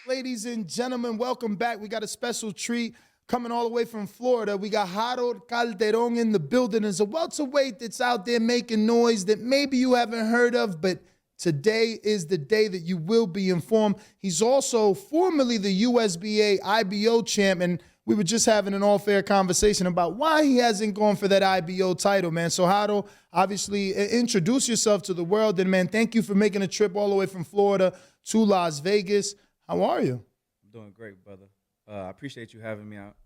ladies and gentlemen. Welcome back. We got a special treat coming all the way from Florida. We got Jaron Calderon in the building. There's a welterweight that's out there making noise that maybe you haven't heard of, but today is the day that you will be informed. He's also formerly the USBA IBO champ, and we were just having an all-fair conversation about why he hasn't gone for that IBO title, man. So, Jaron, obviously, introduce yourself to the world. And, man, thank you for making a trip all the way from Florida to Las Vegas. How are you? I'm doing great, brother. I appreciate you having me out,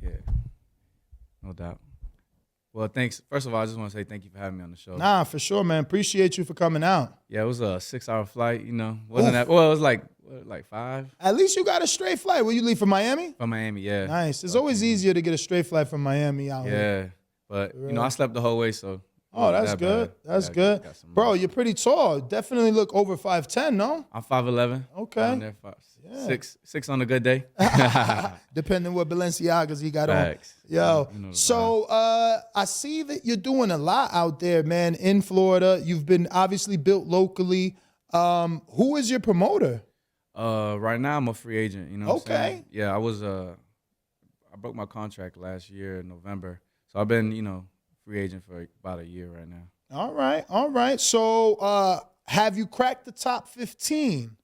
Yeah, no doubt. Well, thanks. First of all, I just want to say thank you for having me on the show. Nah, for sure, man. Appreciate you for coming out. Yeah, it was a 6-hour flight, Wasn't that? Well, it was like 5? At least you got a straight flight. Will you leave from Miami? From Miami, yeah. Nice. It's always easier to get a straight flight from Miami out here. Yeah, but, I slept the whole way, so. Oh, that's good. That's good. Bro, you're pretty tall. Definitely look over 5'10", no? I'm 5'11". Okay. I'm there, 6 on a good day. Depending what Balenciagas he got Facts. on. Yo, so I see that you're doing a lot out there, man, in Florida. You've been obviously built locally. Who is your promoter? Right now, I'm a free agent, what I'm saying? Okay. Yeah, I broke my contract last year in November. So I've been, free agent for about a year right now. All right. So have you cracked the top 15?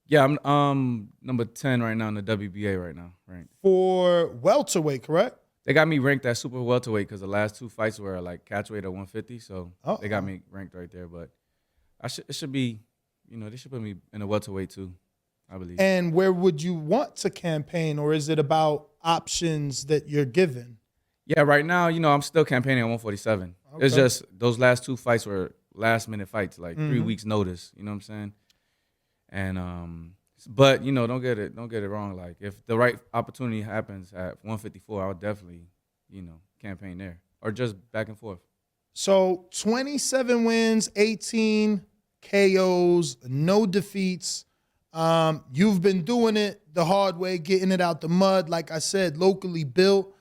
Yeah, I'm number 10 right now in the WBA right now, ranked. For welterweight, correct? They got me ranked at super welterweight because the last 2 fights were like catchweight at 150, so they got me ranked right there. But it should be, they should put me in a welterweight too, I believe. And where would you want to campaign, or is it about options that you're given? Yeah, right now, I'm still campaigning at 147. Okay. It's just those last 2 fights were last-minute fights, like 3 weeks notice, you know what I'm saying? And but don't get it wrong. Like if the right opportunity happens at 154, I would definitely, campaign there or just back and forth. So 27 wins, 18 KOs, no defeats. You've been doing it the hard way, getting it out the mud. Like I said, locally built.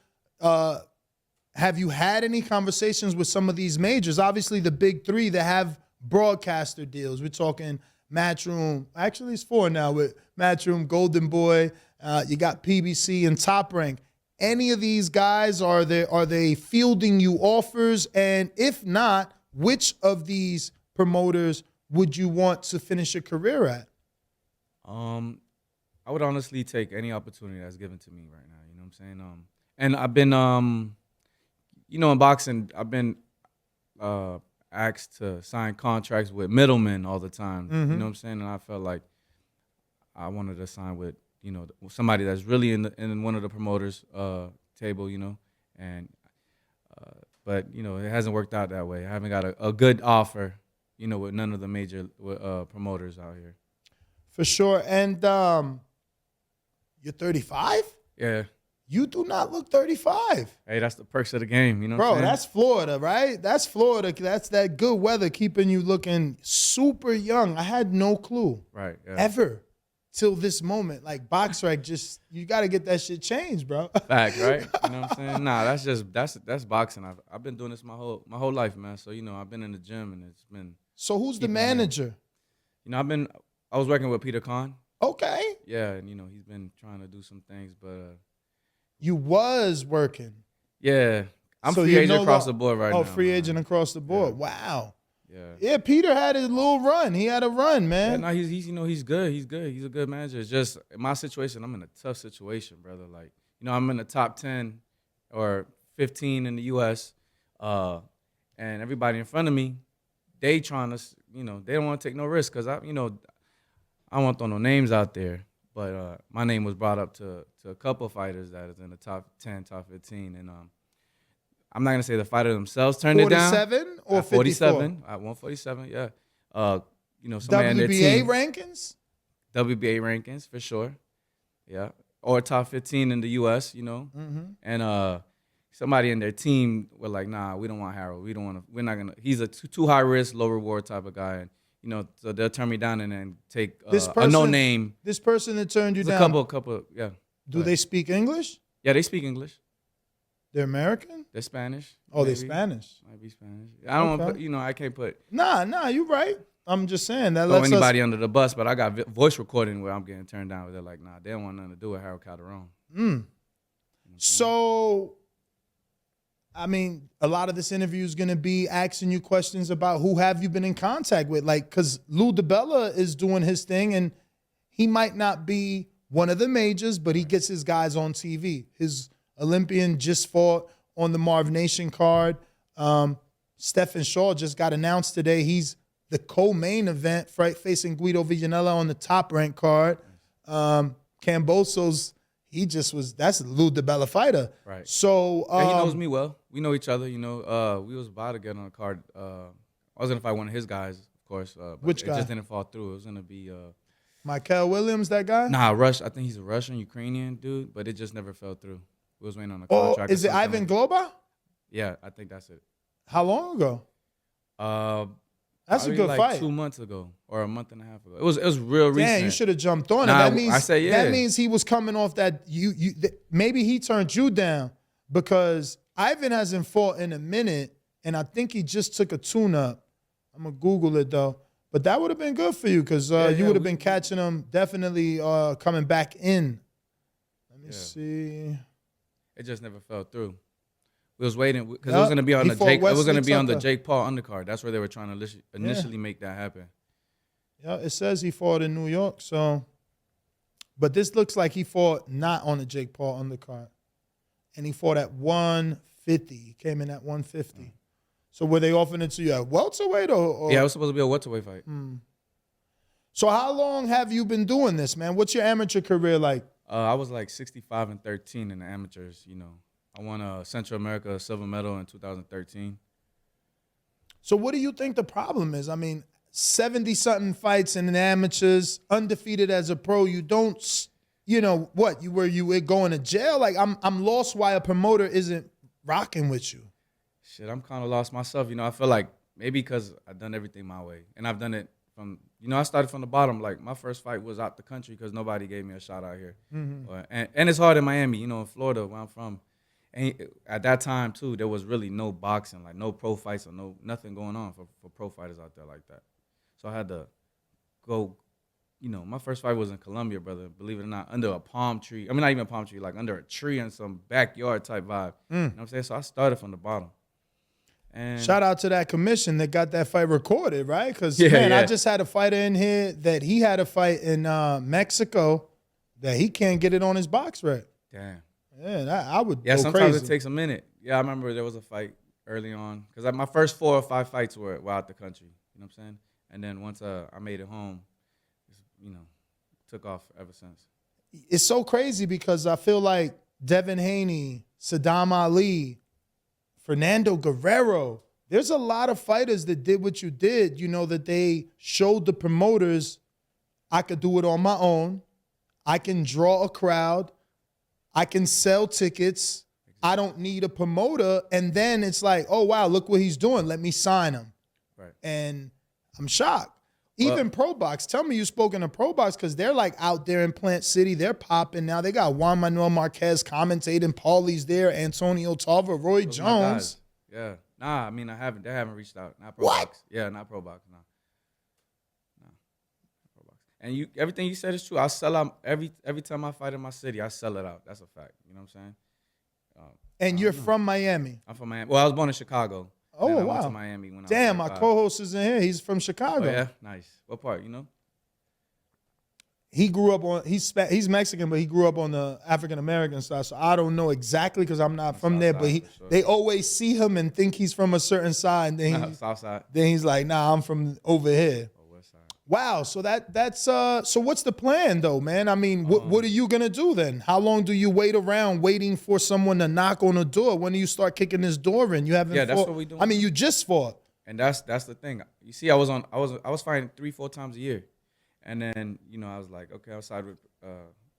Have you had any conversations with some of these majors? Obviously, the big 3 that have broadcaster deals. We're talking Matchroom. Actually, it's 4 now with Matchroom, Golden Boy. You got PBC and Top Rank. Any of these guys, are they fielding you offers? And if not, which of these promoters would you want to finish your career at? I would honestly take any opportunity that's given to me right now. You know what I'm saying? And I've been, in boxing, I've been asked to sign contracts with middlemen all the time. You know what I'm saying? And I felt like I wanted to sign with, somebody that's really in one of the promoters' table, And but it hasn't worked out that way. I haven't got a good offer, with none of the major promoters out here. For sure. And you're 35? Yeah. You do not look 35. Hey, that's the perks of the game, you know Bro, what I'm saying? that's Florida, right? That's Florida. That's that good weather keeping you looking super young. I had no clue. Right. Yeah. Ever. Till this moment. Like, BoxRec, you got to get that shit changed, bro. Fact, right? You know what I'm saying? Nah, that's boxing. I've been doing this my whole life, man. So, I've been in the gym, and it's been. So who's the manager? I was working with Peter Khan. Okay. Yeah, and, he's been trying to do some things, but. You was working. Yeah. I'm free agent across the board right now. Oh, free agent across the board. Yeah. Wow. Yeah. Yeah, Peter had his little run. He had a run, man. Yeah, no, he's good. He's good. He's a good manager. It's just in my situation, I'm in a tough situation, brother. Like, I'm in the top 10 or 15 in the US. And everybody in front of me, they trying to, they don't want to take no risk because I don't want to throw no names out there. But my name was brought up to a couple of fighters that is in the top 10, top 15. And I'm not going to say the fighter themselves turned it down. 47 or 54? 47, at 147, yeah. Somebody in their WBA team. rankings? WBA rankings, for sure. Yeah. Or top 15 in the U.S., And somebody in their team were like, nah, we don't want Harold. We're not going to. He's a too high risk, low reward type of guy. And, so they'll turn me down and then take a no name. This person that turned you down. A couple, yeah. Do they speak English? Yeah, they speak English. They're American? They're Spanish. Oh, maybe. They're Spanish. Might be Spanish. I don't want to put, I can't put. Nah, you're right. I'm just saying that throw lets anybody under the bus, but I got voice recording where I'm getting turned down. Where they're like, nah, they don't want nothing to do with Harold Calderon. So, I mean, a lot of this interview is going to be asking you questions about who have you been in contact with. Like, because Lou DiBella is doing his thing, and he might not be one of the majors, but he gets his guys on TV. His Olympian just fought on the Marv Nation card. Stephen Shaw just got announced today. He's the co-main event facing Guido Vianella on the top-ranked card. Camboso's, that's a Lou DiBella fighter. Right. So he knows me well. We know each other. You know, we was about to get on a card. I was gonna fight one of his guys, of course. But Which guy? It just didn't fall through. It was gonna be Michael Williams, that guy? Nah, I think he's a Russian, Ukrainian dude, but it just never fell through. We was waiting on a Oh, contract. is it Ivan Globa? Yeah, I think that's it. How long ago? That's a good like fight. 2 months ago or a month and a half ago. It was real recent. Damn, you should have jumped on it. Nah, That means I said, yeah. That means he was coming off that maybe he turned you down because Ivan hasn't fought in a minute, and I think he just took a tune-up. I'm gonna Google it though. But that would have been good for you because you would have been catching him definitely coming back in. Let me see. It just never fell through. We was waiting because it was going to be on the Jake. It was going to be on the Jake Paul undercard. That's where they were trying to initially make that happen. Yeah, it says he fought in New York. So, but this looks like he fought not on the Jake Paul undercard, and he fought at 150. He came in at 150. So were they offering it to you at welterweight or? Yeah, it was supposed to be a welterweight fight. So how long have you been doing this, man? What's your amateur career like? I was like 65-13 in the amateurs. You know, I won a Central America silver medal in 2013. So what do you think the problem is? I mean, 70-something fights in the amateurs, undefeated as a pro. You don't, you know what? You were going to jail? Like I'm lost why a promoter isn't rocking with you. Shit, I'm kind of lost myself. You know, I feel like maybe because I've done everything my way. And I've done it from, you know, I started from the bottom. Like, my first fight was out the country because nobody gave me a shot out here. And it's hard in Miami, you know, in Florida, where I'm from. And at that time, too, there was really no boxing, like no pro fights or nothing going on for pro fighters out there like that. So I had to go, you know, my first fight was in Colombia, brother, believe it or not, under a palm tree. I mean, not even a palm tree, like under a tree in some backyard type vibe. You know what I'm saying? So I started from the bottom. And shout out to that commission that got that fight recorded, right? Because, I just had a fighter in here that he had a fight in Mexico that he can't get it on his box rec. Damn. Yeah, I would go sometimes crazy. It takes a minute. Yeah, I remember there was a fight early on. Because my first 4 or 5 fights were out the country. You know what I'm saying? And then once I made it home, you know, took off ever since. It's so crazy because I feel like Devin Haney, Saddam Ali, Fernando Guerrero, there's a lot of fighters that did what you did, you know, that they showed the promoters, I could do it on my own. I can draw a crowd. I can sell tickets. I don't need a promoter. And then it's like, oh, wow, look what he's doing. Let me sign him. Right. And I'm shocked. Even Pro Box. Tell me you've spoken to Pro Box because they're like out there in Plant City. They're popping now. They got Juan Manuel Marquez commentating. Paulie's there. Antonio Tarver. Roy Jones. Yeah. Nah, I mean, they haven't reached out. Not Pro Box. Yeah, not Pro Box. No. Pro Box. And everything you said is true. I sell out every time I fight in my city. I sell it out. That's a fact. You know what I'm saying? And you're from Miami. I'm from Miami. Well, I was born in Chicago. Oh, I wow. went to Miami when Damn, I was my like 5. co-host is in here. He's from Chicago. Oh, yeah? Nice. What part, you know? He grew up on, he's Mexican, but he grew up on the African-American side. So I don't know exactly because I'm not from there. But they always see him and think he's from a certain side. And then South side. Then he's like, nah, I'm from over here. West side. Wow. So that's so what's the plan though, man? I mean, what are you gonna do then? How long do you wait around waiting for someone to knock on the door? When do you start kicking this door in? You haven't Yeah, fought. that's what we doing. I mean, you just fought. And that's the thing. You see, I was fighting 3-4 times a year. And then, you know, I was like, okay, I'll side with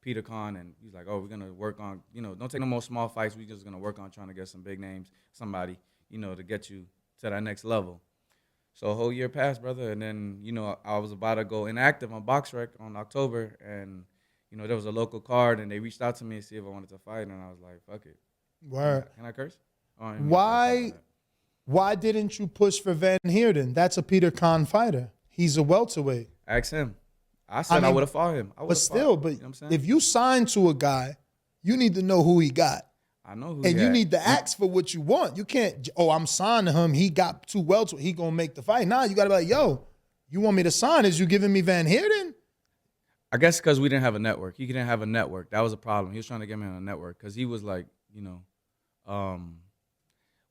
Peter Kahn, and he's like, oh, we're gonna work on, you know, don't take no more small fights. We're just gonna work on trying to get some big names, somebody, you know, to get you to that next level. So a whole year passed, brother, and then, you know, I was about to go inactive on BoxRec on October, and, you know, there was a local card, and they reached out to me to see if I wanted to fight, and I was like, fuck it. Word. Can I curse? Why didn't you push for Van Heerden? That's a Peter Kahn fighter. He's a welterweight. Ask him. I said I would have fought him. But still, you know what I'm saying? if you sign to a guy, you need to know who he got. I know who And you need to ask for what you want. You can't, I'm signing him. He got 2 welterweight. He going to make the fight. Nah, you got to be like, yo, you want me to sign? Is you giving me Van Heerden? I guess because we didn't have a network. He didn't have a network. That was a problem. He was trying to get me on a network because he was like, you know,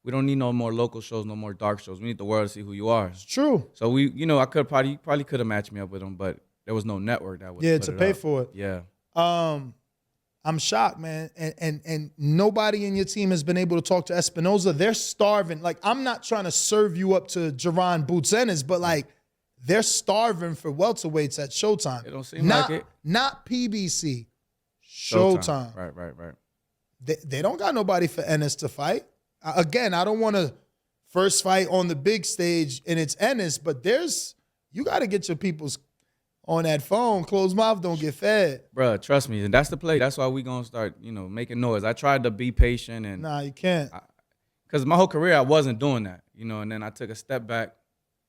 we don't need no more local shows, no more dark shows. We need the world to see who you are. It's true. So we, you know, I could probably could have matched me up with him, but there was no network that would. Yeah, to pay for it. Yeah. I'm shocked, man. And nobody in your team has been able to talk to Espinoza. They're starving. Like, I'm not trying to serve you up to Jaron Ennis, but like, they're starving for welterweights at Showtime. It don't seem like it. Not PBC. Showtime. Right. They don't got nobody for Ennis to fight. Again, I don't want to first fight on the big stage and it's Ennis, but you got to get your people's on that phone. Closed mouth don't get fed. Bruh, trust me. And that's the play. That's why we going to start, you know, making noise. I tried to be patient. And nah, you can't. Because my whole career, I wasn't doing that, you know, and then I took a step back,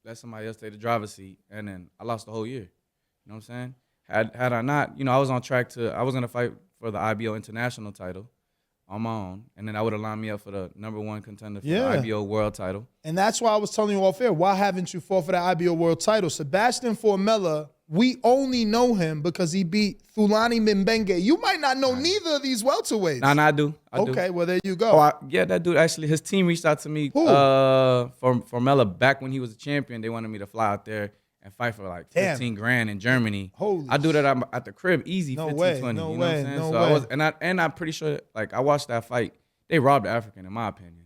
let somebody else take the driver's seat, and then I lost the whole year. You know what I'm saying? Had I not, you know, I was on track I was going to fight for the IBO international title on my own, and then I would have lined me up for the #1 contender for the IBO world title. And that's why I was telling you off air, why haven't you fought for the IBO world title? Sebastian Formella, we only know him because he beat Thulani Mbenge. You might not know neither of these welterweights. Nah, I do. Okay, well, there you go. Oh, yeah, that dude, actually, his team reached out to me for Mella back when he was a champion. They wanted me to fly out there and fight for like 15 grand in Germany. I do that at the crib, easy, 15, 20. You know what I'm saying? So I'm pretty sure, like, I watched that fight. They robbed the African, in my opinion.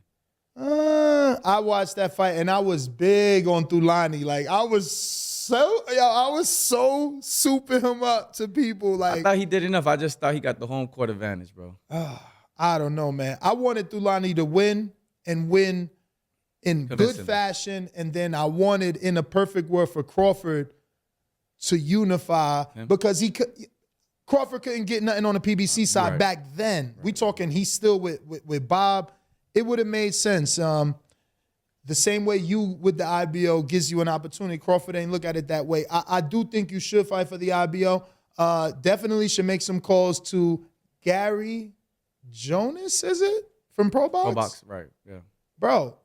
I watched that fight, and I was big on Thulani. Like, I was so souping him up to people. Like, I thought he did enough. I just thought he got the home court advantage, bro. I don't know, man. I wanted Thulani to win and win in good fashion, and then I wanted, in a perfect world, for Crawford to unify because Crawford couldn't get nothing on the PBC side back then. We talking he's still with Bob. It would have made sense. The same way you with the IBO gives you an opportunity. Crawford ain't look at it that way. I do think you should fight for the IBO. Definitely should make some calls to Gary Jonas, is it? From Pro Box? Pro Box, right, yeah. Bro,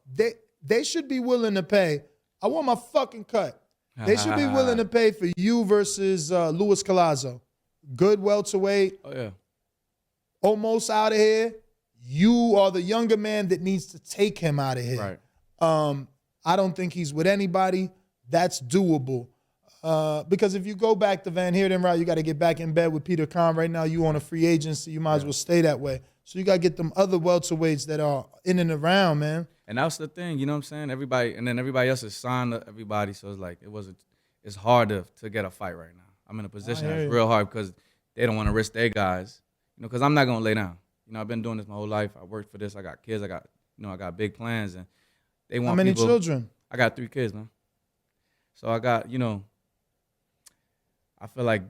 they should be willing to pay. I want my fucking cut. They should be willing to pay for you versus Luis Collazo. Good welterweight. Oh, yeah. Almost out of here. You are the younger man that needs to take him out of here. Right. I don't think he's with anybody. That's doable. Because if you go back the Van Heerden route, you got to get back in bed with Peter Kahn. Right now, you on a free agency. You might as well stay that way. So you got to get them other welterweights that are in and around, man. And that's the thing, you know what I'm saying? Everybody else is signed to everybody, so it's like it's hard to get a fight right now. I'm in a position that's real hard because they don't want to risk their guys, you know, because I'm not gonna lay down. You know, I've been doing this my whole life. I worked for this. I got kids. I got big plans, and they want. How many children? I got 3 kids, man. So I got, you know, I feel like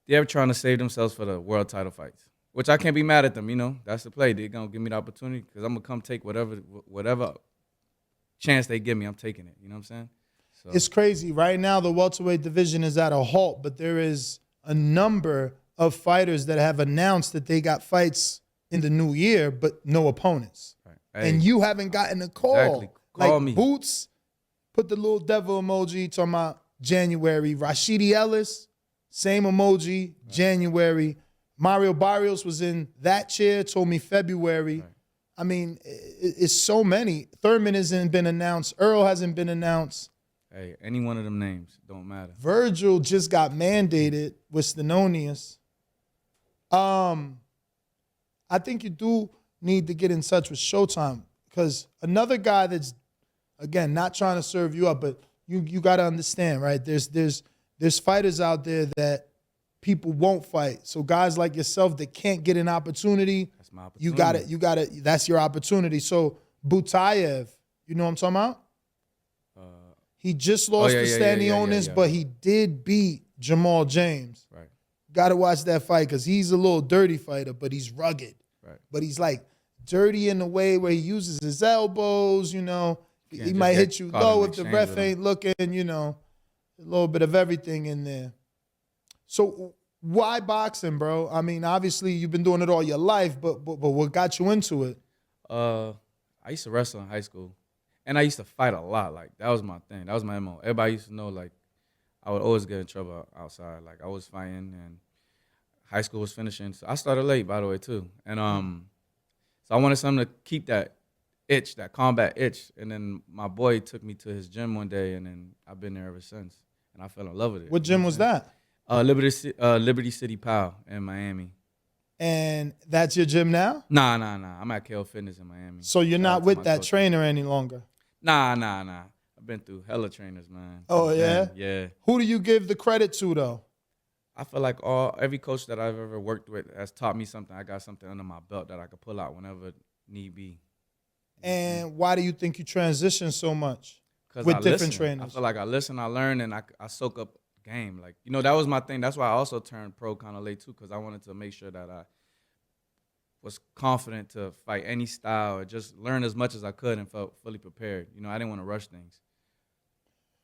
they're trying to save themselves for the world title fights, which I can't be mad at them. You know, that's the play. They're gonna give me the opportunity because I'm gonna come take whatever chance they give me. I'm taking it. You know what I'm saying? So. It's crazy. Right now, the welterweight division is at a halt, but there is a number of fighters that have announced that they got fights in the new year, but no opponents. Right. Hey, and you haven't gotten a call. Exactly. Call like me. Boots, put the little devil emoji, talking about January. Rashidi Ellis, same emoji, January. Mario Barrios was in that chair, told me February. Right. I mean, it's so many. Thurman hasn't been announced. Earl hasn't been announced. Hey, any one of them names, don't matter. Virgil just got mandated with Stenonius. I think you do need to get in touch with Showtime because another guy that's, again, not trying to serve you up, but you got to understand, right? There's fighters out there that people won't fight. So guys like yourself that can't get an opportunity, that's my opportunity. You got it. That's your opportunity. So Butayev, you know what I'm talking about? He just lost to Stanionis, but he did beat Jamal James. Right. Got to watch that fight because he's a little dirty fighter, but he's rugged. Right. But he's like dirty in the way where he uses his elbows, you know. He might hit you low if the ref ain't looking, you know. A little bit of everything in there. So why boxing, bro? I mean, obviously you've been doing it all your life, but what got you into it? I used to wrestle in high school, and I used to fight a lot. Like that was my thing. That was my MO. Everybody used to know like I would always get in trouble outside. Like I was fighting, and high school was finishing. So I started late, by the way, too. And so I wanted something to keep that itch, that combat itch. And then my boy took me to his gym one day, and then I've been there ever since. And I fell in love with it. What gym was that? Liberty City Pow in Miami. And that's your gym now? Nah. I'm at KO Fitness in Miami. So you're not with that trainer any longer? Nah. I've been through hella trainers, man. Oh, yeah? Yeah. Who do you give the credit to, though? I feel like every coach that I've ever worked with has taught me something. I got something under my belt that I could pull out whenever need be. And why do you think you transition so much with different listen. trainers? I feel like I listen, I learn, and I soak up game. Like, you know, that was my thing. That's why I also turned pro kind of late, too, because I wanted to make sure that I was confident to fight any style or just learn as much as I could and felt fully prepared. You know, I didn't want to rush things.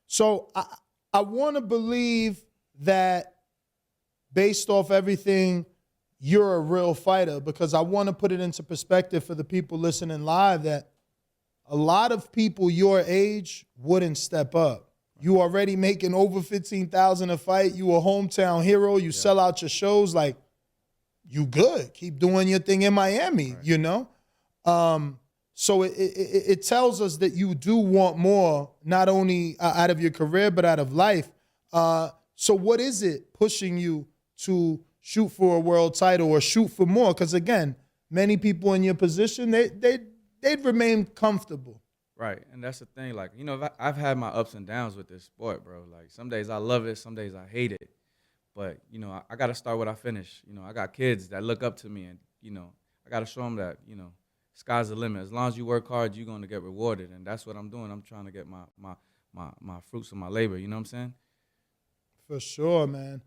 So I want to believe that based off everything, you're a real fighter, because I want to put it into perspective for the people listening live that a lot of people your age wouldn't step up. You already making over $15,000 a fight. You a hometown hero. You sell out your shows. Like, you good. Keep doing your thing in Miami, right. You know? So it tells us that you do want more, not only out of your career, but out of life. So what is it pushing you to shoot for a world title or shoot for more? Because, again, many people in your position, they'd remain comfortable. Right, and that's the thing. Like, you know, I've had my ups and downs with this sport, bro. Like, some days I love it, some days I hate it. But, you know, I got to start what I finish. You know, I got kids that look up to me, and, you know, I got to show them that, you know, sky's the limit. As long as you work hard, you're going to get rewarded, and that's what I'm doing. I'm trying to get my fruits of my labor, you know what I'm saying? For sure, man.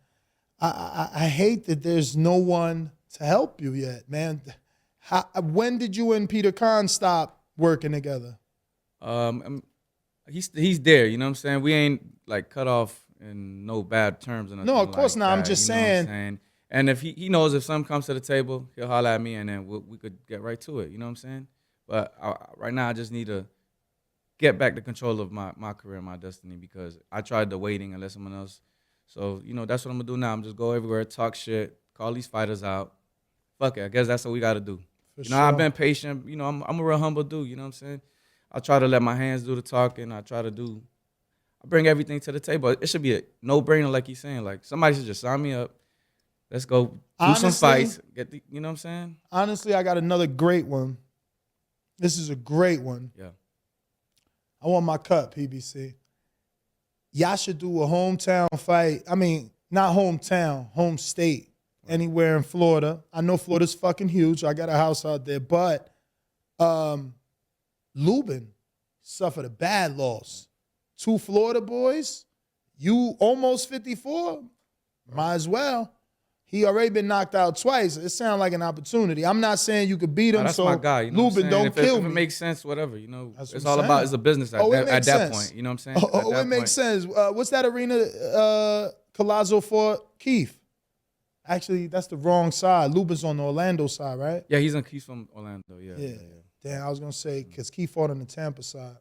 I hate that there's no one to help you yet, man. When did you and Peter Khan stop working together? He's there, you know what I'm saying? We ain't like cut off in no bad terms or nothing. No, of course like not. that, I'm just you know saying. what I'm saying. And if he knows if something comes to the table, he'll holler at me, and then we could get right to it. You know what I'm saying? But right now, I just need to get back the control of my career and my destiny, because I tried the waiting and let someone else. So, you know, that's what I'm gonna do now. I'm just go everywhere, talk shit, call these fighters out. Fuck it. I guess that's what we got to do. For you know, sure. I've been patient. You know, I'm a real humble dude. You know what I'm saying? I try to let my hands do the talking. I bring everything to the table. It should be a no-brainer, like he's saying. Like, somebody should just sign me up. Let's go do some fights. You know what I'm saying? Honestly, I got another great one. This is a great one. Yeah. I want my cut, PBC. Y'all should do a hometown fight. I mean, not hometown, home state. Right. Anywhere in Florida. I know Florida's fucking huge. I got a house out there. But Lubin suffered a bad loss. 2 Florida boys. You almost 54. Might as well. He already been knocked out twice. It sounds like an opportunity. I'm not saying you could beat him. That's so my guy. You know Lubin, don't kill me. If it makes sense, whatever. You know, That's it's all about, it's a business at that point. You know what I'm saying? It makes sense. What's that arena Collazo fought Keith? Actually, that's the wrong side. Lubin's on the Orlando side, right? Yeah, he's from Orlando. Yeah. Damn, I was going to say, because Keith fought on the Tampa side.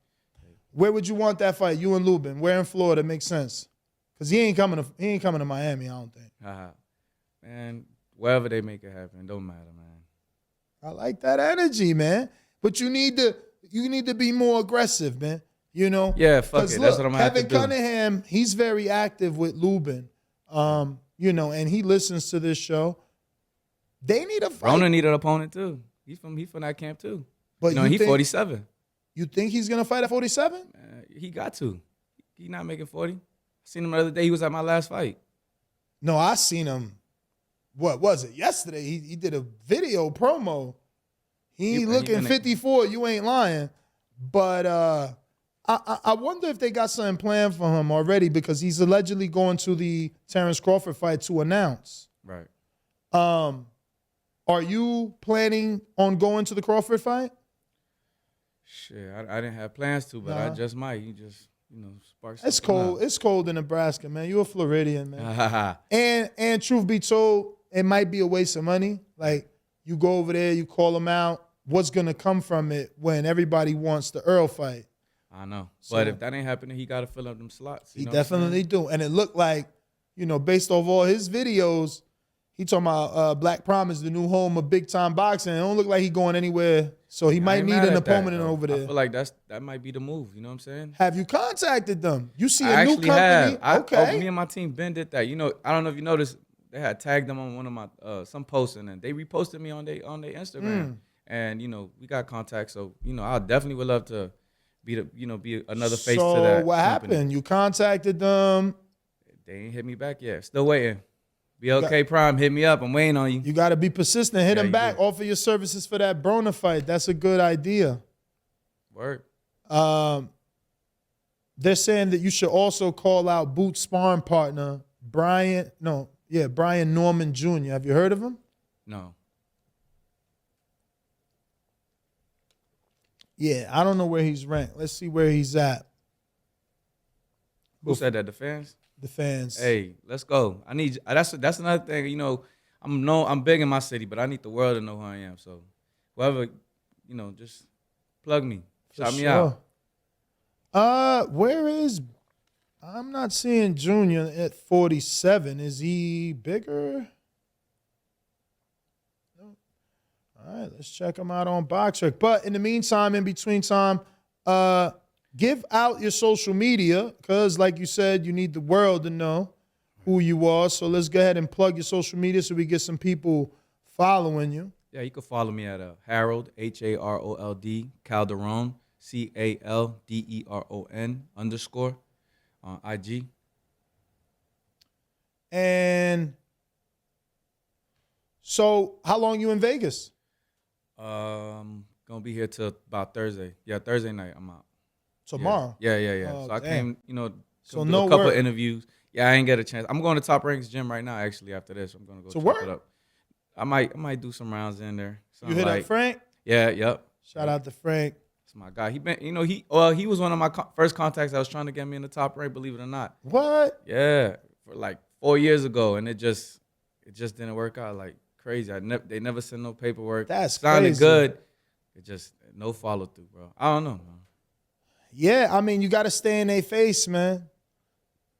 Where would you want that fight, you and Lubin? Where in Florida makes sense? Because he ain't coming to Miami, I don't think. Man, wherever they make it happen, don't matter, man. I like that energy, man. But you need to be more aggressive, man. You know? Yeah, fuck it. Look, that's what I'm going to have to do. Kevin Cunningham, he's very active with Lubin. You know, and he listens to this show. They need a fight. Rona need an opponent too. He's from that camp too. But he's 47. You think he's gonna fight at 47? He got to. He not making 40. I seen him the other day. He was at my last fight. No, I seen him. What was it? Yesterday. He did a video promo. He looking 54. You ain't lying. But I wonder if they got something planned for him already, because he's allegedly going to the Terrence Crawford fight to announce. Right. Are you planning on going to the Crawford fight? Shit, I didn't have plans to, but I just might. spark It's something cold. up. It's cold in Nebraska, man. You're a Floridian, man. And truth be told, it might be a waste of money. Like, you go over there, you call them out. What's gonna come from it when everybody wants the Earl fight? I know. So- But if that ain't happening, he got to fill up them slots. He definitely do. And it looked like, based off all his videos, he talking about Black Promise, the new home of big time boxing. It don't look like he going anywhere. So he might need an opponent over there. I feel like that might be the move. You know what I'm saying? Have you contacted them? You see I a new actually company? have. Okay. Me and my team Ben did that. I don't know if you noticed, they had tagged them on one of my some posts, and then they reposted me on their Instagram. And we got contacts, so I definitely would love to be another face to that. So what company. happened? You contacted them. They ain't hit me back yet. Still waiting. BLK Prime, hit me up. I'm waiting on you. You got to be persistent. Hit them back. do. Offer your services for that Broner fight. That's a good idea. Word. They're saying that you should also call out boot sparring partner Brian Norman Jr. Have you heard of him? No. Yeah, I don't know where he's ranked. Let's see where he's at. Who said that? The fans? The fans. Hey, let's go. I need. That's another thing. I'm big in my city, but I need the world to know who I am. So, whoever, just plug me, shout me out. Where is? I'm not seeing Junior at 47. Is he bigger? No. All right, let's check him out on BoxRec. But in the meantime, in between time, give out your social media because, like you said, you need the world to know who you are. So let's go ahead and plug your social media so we get some people following you. Yeah, you can follow me at Harold HAROLD Calderon CALDERON _ on IG. And so, how long you in Vegas? Gonna be here till about Thursday. Yeah, Thursday night I'm out. Tomorrow. Yeah. Oh, So I damn. came, So do no a couple work. interviews. Yeah, I ain't get a chance. I'm going to Top Ranks Gym right now. Actually, after this, I'm gonna go To chop work? it up. I might do some rounds in there. You hit up Frank? Yeah, yep. Shout out to Frank. That's my guy. He was one of my first contacts that was trying to get me in the Top Rank. Believe it or not. What? Yeah, for like 4 years ago, and it just didn't work out like crazy. They never sent no paperwork. That's sounded crazy. good. It just no follow through, bro. I don't know, man. Yeah, I mean, you got to stay in their face, man.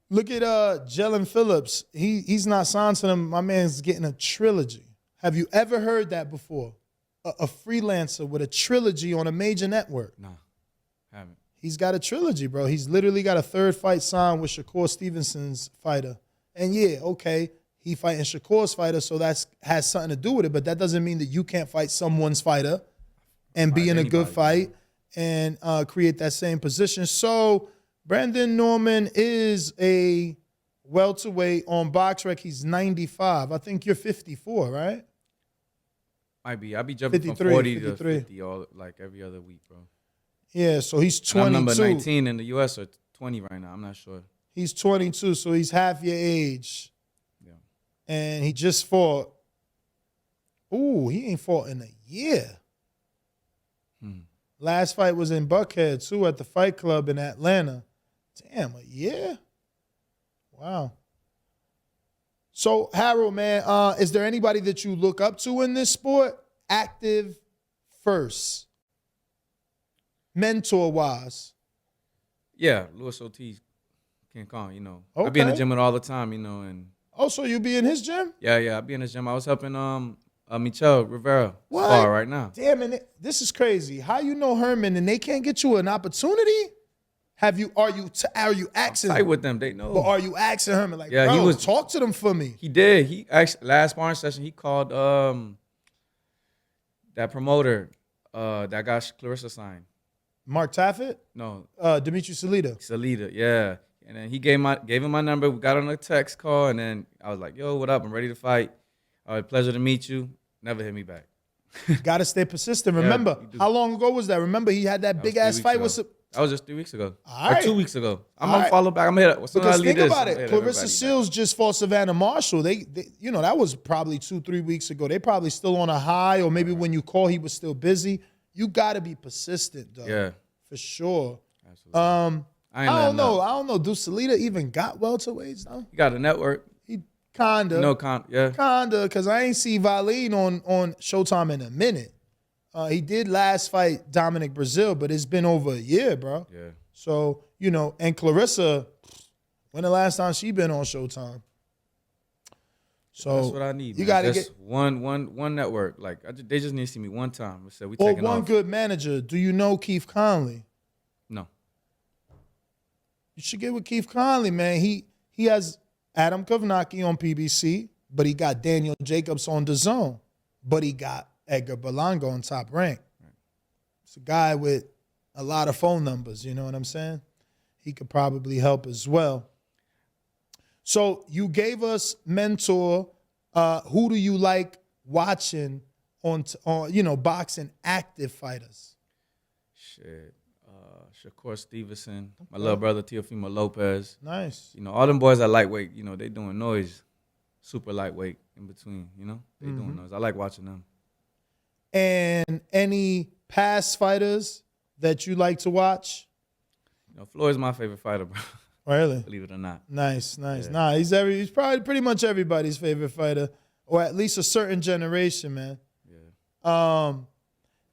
Look at Jalen Phillips. He's not signed to them. My man's getting a trilogy. Have you ever heard that before? A freelancer with a trilogy on a major network. Nah, haven't. He's got a trilogy, bro. He's literally got a third fight signed with Shakur Stevenson's fighter. And yeah, okay, he fighting Shakur's fighter, so that has something to do with it. But that doesn't mean that you can't fight someone's fighter and be in a good fight and create that same position. So Brandon Norman is a welterweight on BoxRec. He's 95. I think you're 54, right? Might be. I be jumping 53, from 40 53. to 50 like every other week, bro. Yeah, so he's And 22. I'm number 19 in the U.S. or 20 right now. I'm not sure. He's 22, so he's half your age. Yeah. And he just fought. Ooh, he ain't fought in a year. Last fight was in Buckhead, too, at the Fight Club in Atlanta. Damn, a year? Wow. So, Harold, man, is there anybody that you look up to in this sport? Active first. Mentor-wise. Yeah, Louis Ortiz, King Kong, I be in the gym with all the time, and Oh, so you be in his gym? yeah, I be in the gym. I was helping Michelle Rivera What? spar right now. Damn, and this is crazy. How you know Herman and they can't get you an opportunity? Are you asking? Tight with them, they know. But are you asking Herman like, Yeah, bro, he was- talk to them for me? He did. He actually last sparring session he called that promoter that got Clarissa signed. Mark Taffet? No, Dimitri Salida. Salida, yeah. And then he gave him my number. We got on a text call, and then I was like, "Yo, what up? I'm ready to fight. Pleasure to meet you." Never hit me back. Got to stay persistent. Yeah, Remember, you do. how long ago was that? Remember, he had that That was big-ass 3 fight weeks with... ago. That was just 3 weeks ago. All Or right. 2 weeks ago. I'm All gonna right. follow back. I'm gonna hit. As soon as I Because leave think this, about I'm it. gonna hit Clarissa everybody Seals just fought Savannah Marshall. They, that was probably 2-3 weeks ago. They probably still on a high, or maybe when you call, he was still busy. You got to be persistent, though. back. Yeah, For sure. absolutely. I ain't letting up. I don't know. Do Salita even got welterweights though? He got a network. He kinda. Yeah. Kinda, because I ain't see Valine on Showtime in a minute. He did last fight Dominic Brazil, but it's been over a year, bro. Yeah. So, and Clarissa, when the last time she been on Showtime? So that's what I need. You man. got to just get one network. Like they just need to see me one time. We said we or taking one off. good manager. Do you know Keith Conley? No. You should get with Keith Conley, man. He has Adam Kovnacki on PBC, but he got Daniel Jacobs on Dazn, but he got Edgar Berlanga on Top Rank. Right. It's a guy with a lot of phone numbers, you know what I'm saying? He could probably help as well. So you gave us Mentor. Who do you like watching on boxing active fighters? Shit. Shakur Stevenson, my little brother Teofimo Lopez. Nice. All them boys are lightweight. They doing noise. Super lightweight in between, They doing noise. I like watching them. And any past fighters that you like to watch? Floyd's my favorite fighter, bro. Really? Believe it or not. Nice. Yeah. Nah, he's probably pretty much everybody's favorite fighter, or at least a certain generation, man. Yeah.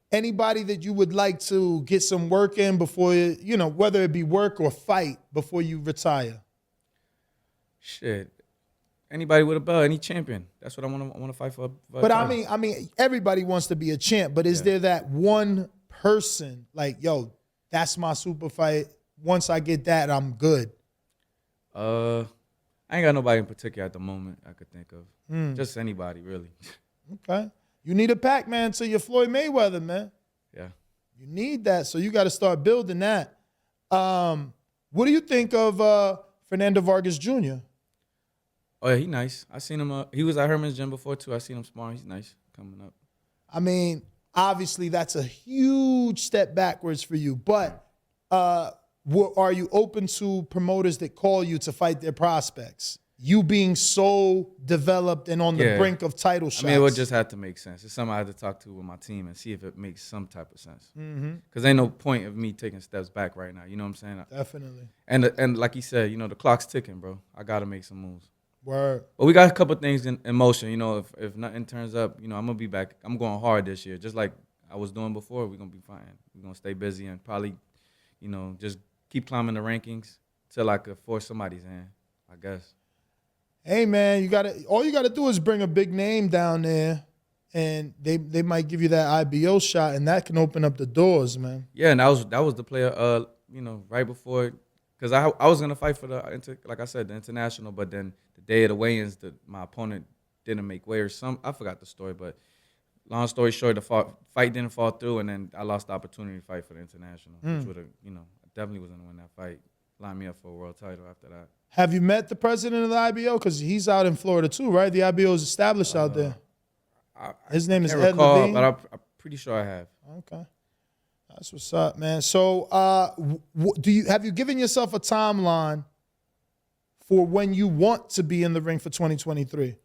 Anybody that you would like to get some work in before, whether it be work or fight before you retire? Shit. Anybody with a belt, any champion. That's what I want to fight for. But I mean, everybody wants to be a champ. But is there that one person like, yo, that's my super fight? Once I get that, I'm good. I ain't got nobody in particular at the moment I could think of. Just anybody, really. Okay. You need a Pac-Man to your Floyd Mayweather, man. Yeah. You need that, so you got to start building that. What do you think of Fernando Vargas Jr.? Oh, yeah, he nice. I seen him. He was at Herman's gym before, too. I seen him sparring. He's nice coming up. I mean, obviously, that's a huge step backwards for you. But are you open to promoters that call you to fight their prospects? You being so developed and on the brink of title shots. I mean, it would just have to make sense. It's something I had to talk to with my team and see if it makes some type of sense. Because ain't no point of me taking steps back right now. You know what I'm saying? Definitely. And like you said, the clock's ticking, bro. I got to make some moves. Word. But we got a couple things in motion. If nothing turns up, I'm going to be back. I'm going hard this year. Just like I was doing before, we're going to be fine. We're going to stay busy and probably, just keep climbing the rankings till I could force somebody's hand, I guess. Hey man, all you gotta do is bring a big name down there, and they might give you that IBO shot, and that can open up the doors, man. Yeah, and that was the player, right before, because I was gonna fight for like I said, the international, but then the day of the weigh-ins, my opponent didn't make weight or I forgot the story, but long story short, the fight didn't fall through, and then I lost the opportunity to fight for the international, which would have, I definitely was gonna win that fight, line me up for a world title after that. Have you met the president of the IBO? Because he's out in Florida too, right? The IBO is established out there. His name is Ed Levine. But I'm pretty sure I have. Okay, that's what's up, man. So, have you given yourself a timeline for when you want to be in the ring for 2023?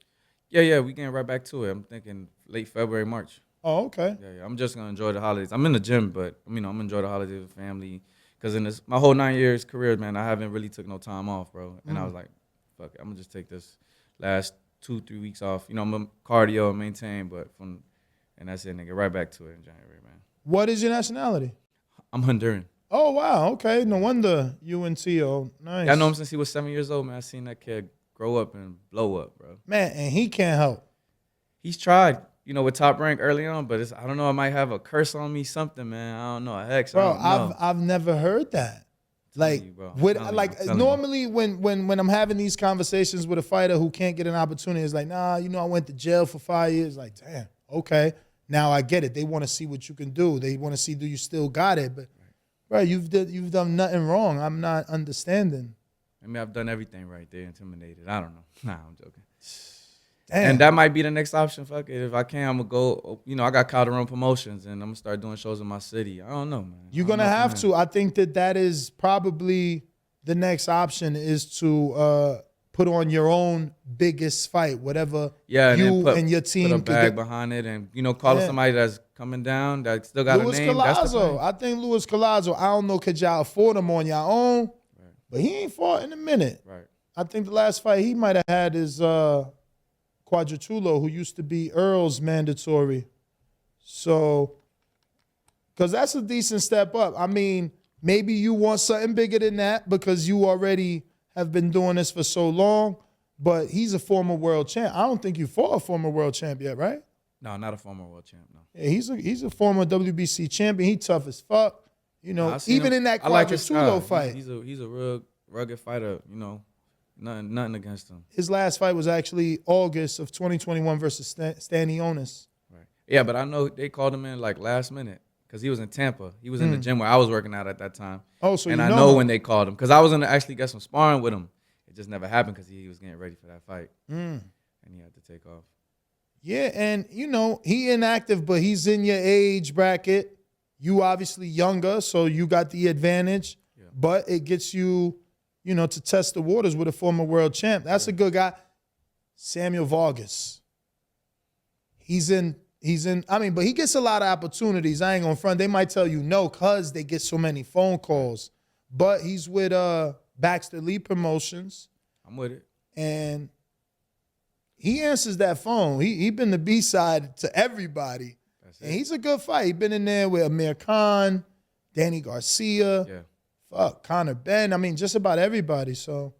Yeah, we getting right back to it. I'm thinking late February, March. Oh, okay. Yeah. I'm just gonna enjoy the holidays. I'm in the gym, but I'm gonna enjoy the holidays with family. Because in my whole 9 years career, man, I haven't really took no time off, bro. And I was like, fuck it, I'm going to just take this last 2-3 weeks off. I'm going to cardio and maintain, and that's it, nigga. Right back to it in January, man. What is your nationality? I'm Honduran. Oh, wow. Okay. No wonder UNTO. Nice. Yeah, I know him since he was 7 years old, man. I seen that kid grow up and blow up, bro. Man, and he can't help. He's tried, with Top Rank early on, but I don't know, I might have a curse on me, something, man. I don't know. Heck, bro, I've never heard that. Like, normally when I'm having these conversations with a fighter who can't get an opportunity, it's like, nah, I went to jail for 5 years. Like, damn, okay. Now I get it. They want to see what you can do. They want to see, do you still got it? But, bro, you've done nothing wrong. I'm not understanding. I mean, I've done everything right. They're intimidated. I don't know. Nah, I'm joking. Damn. And that might be the next option. Fuck it. If I can, I'm going to go, I got Calderon Promotions, and I'm going to start doing shows in my city. I don't know, man. You're going to have to. I think that is probably the next option is to put on your own biggest fight, whatever and your team put a bag behind it and, call it somebody that's coming down, that still got Luis a name. Collazo. I think Luis Collazo. I don't know, could y'all afford him on your own? but he ain't fought in a minute. Right. I think the last fight he might have had is Quadratulo, who used to be Earl's mandatory. So, because that's a decent step up. I mean, maybe you want something bigger than that because you already have been doing this for so long, but he's a former world champ. I don't think you fought a former world champ yet, right? No, not a former world champ, no. Yeah, he's a former WBC champion. He tough as fuck. You know, even in that Quadratulo fight. He's a real rugged fighter, you know. Nothing against him. His last fight was actually August of 2021 versus Stanionis. Right. Yeah, but I know they called him in like last minute because he was in Tampa. He was in the gym where I was working out at that time. Oh, so and you I know know him. when they called him because I was gonna actually get some sparring with him. It just never happened because he was getting ready for that fight, and he had to take off. Yeah, and you know he inactive, but he's in your age bracket. You obviously younger, so you got the advantage. Yeah. But it gets you, you know, to test the waters with a former world champ. That's a good guy. Samuel Vargas. He's in. I mean, but he gets a lot of opportunities. I ain't gonna front. They might tell you no, cause they get so many phone calls. But he's with Baxter Lee Promotions. I'm with it. And he answers that phone. He been the B-side to everybody. And he's a good fight. He been in there with Amir Khan, Danny Garcia, Conor Ben. I mean, just about everybody. So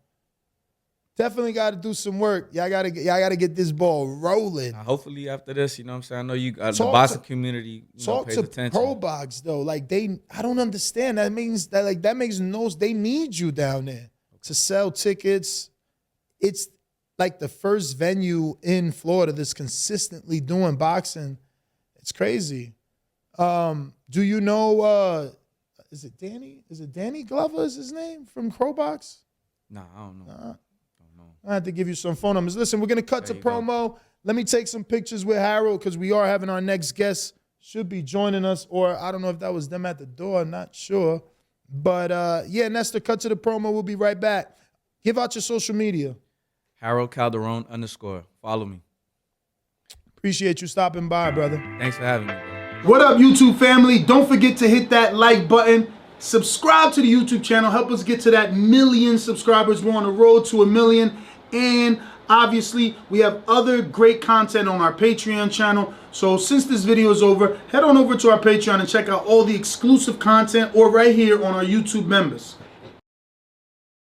definitely got to do some work. Y'all got to get this ball rolling. Hopefully after this, you know what I'm saying? I know you the boxing community pays attention. Pro Box though. Like I don't understand. That means that makes no. They need you down there to sell tickets. It's like the first venue in Florida that's consistently doing boxing. It's crazy. Do you know? Is it Danny? Is it Danny Glover? Is his name from Crowbox? Nah, I don't know. I have to give you some phone numbers. Listen, we're gonna cut to promo. Let me take some pictures with Harold because we are having our next guest should be joining us, or I don't know if that was them at the door. I'm not sure, but yeah, Nestor, cut to the promo. We'll be right back. Give out your social media. Harold Calderon _ Follow me. Appreciate you stopping by, brother. Thanks for having me, bro. What up, YouTube family? Don't forget to hit that like button. Subscribe to the YouTube channel. Help us get to that 1 million subscribers. We're on the road to 1 million. And obviously, we have other great content on our Patreon channel. So since this video is over, head on over to our Patreon and check out all the exclusive content or right here on our YouTube members.